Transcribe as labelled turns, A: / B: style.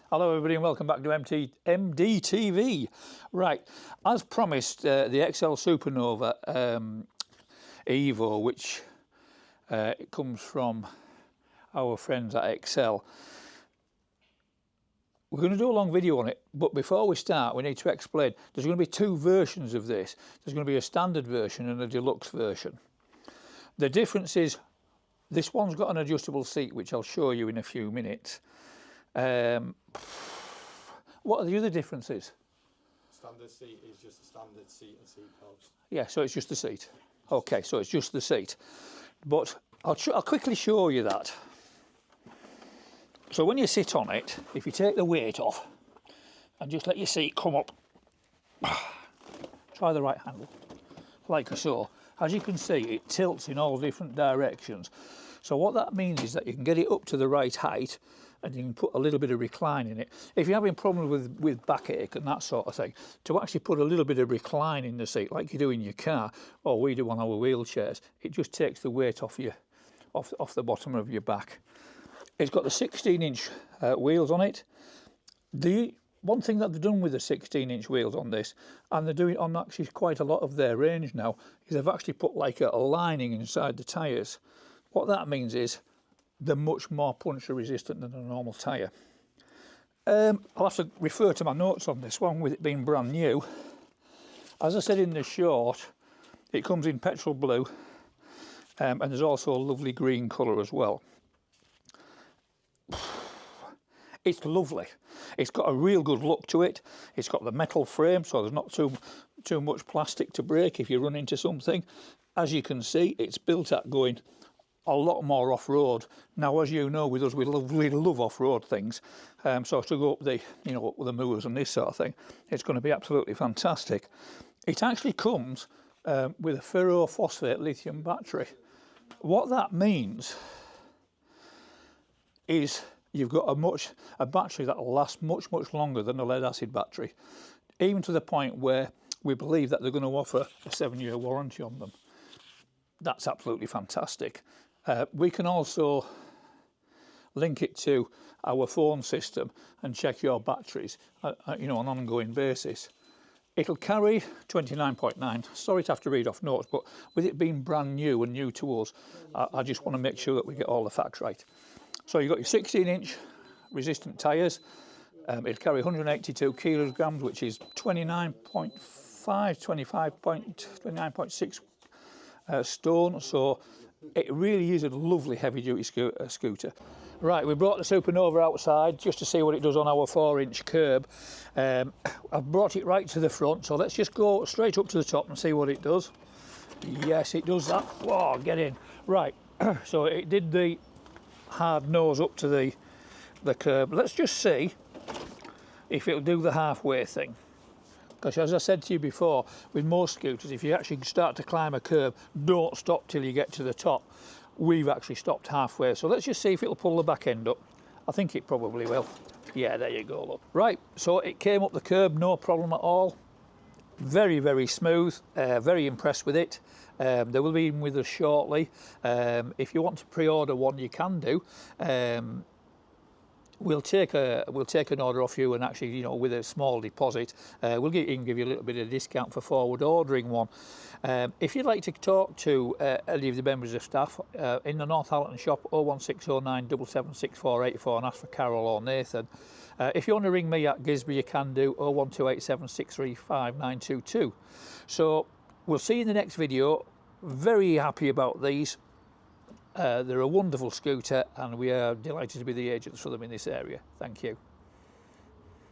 A: Hello everybody and welcome back to MDTV. Right, as promised, the XL Supernova EVO, which it comes from our friends at XL. We're going to do a long video on it, but before we start we need to explain there's going to be two versions of this. There's going to be a standard version and a deluxe version. The difference is this one's got an adjustable seat, which I'll show you in a few minutes. What are the other differences?
B: Standard seat is just a standard seat and seat post.
A: Yeah, so it's just the seat. Okay, so it's just the seat. But I'll quickly show you that. So when you sit on it, if you take the weight off and just let your seat come up, try the right handle, like so. As you can see, it tilts in all different directions. So what that means is that you can get it up to the right height and you can put a little bit of recline in it. If you're having problems with backache and that sort of thing, to actually put a little bit of recline in the seat like you do in your car, or we do on our wheelchairs, it just takes the weight off the bottom of your back. It's got the 16-inch wheels on it. The one thing that they've done with the 16-inch wheels on this, and they're doing on actually quite a lot of their range now, is they've actually put like a lining inside the tyres. What that means is they're much more puncture resistant than a normal tyre. I'll have to refer to my notes on this one with it being brand new. As I said in the short, it comes in petrol blue and there's also a lovely green colour as well. It's lovely. It's got a real good look to it. It's got the metal frame, so there's not too much plastic to break if you run into something. As you can see, it's built at going a lot more off-road. Now, as you know, with us, we love off-road things. So to go up the, up the moors and this sort of thing, it's going to be absolutely fantastic. It actually comes with a ferrophosphate lithium battery. What that means is you've got a battery that will last much longer than a lead-acid battery, even to the point where we believe that they're going to offer a 7-year warranty on them. That's absolutely fantastic. We can also link it to our phone system and check your batteries, on an ongoing basis. It'll carry 29.9. Sorry to have to read off notes, but with it being brand new and new to us, I just want to make sure that we get all the facts right. So you've got your 16-inch resistant tyres. It'll carry 182 kilograms, which is 29.6 stone. So it really is a lovely heavy-duty scooter. Right, we brought the Supernova outside just to see what it does on our 4-inch curb. I've brought it right to the front, so let's just go straight up to the top and see what it does. Yes, it does that. Whoa, get in. Right, so it did the hard nose up to the curb. Let's just see if it'll do the halfway thing. Because as I said to you before, with most scooters, if you actually start to climb a curb, don't stop till you get to the top. We've actually stopped halfway, so let's just see if it'll pull the back end up. I think it probably will. Yeah, there you go, look. Right, so it came up the curb, no problem at all. Very smooth, very impressed with it. They will be in with us shortly. If you want to pre-order one, you can do. We'll take an order off you, and actually, with a small deposit, we'll even give you a little bit of discount for forward ordering one. If you'd like to talk to any of the members of staff in the Northallerton shop, 01609 776484, and ask for Carol or Nathan. If you want to ring me at Gisby, you can do 01287 635 922. So we'll see you in the next video. Very happy about these. They're a wonderful scooter and we are delighted to be the agents for them in this area. Thank you.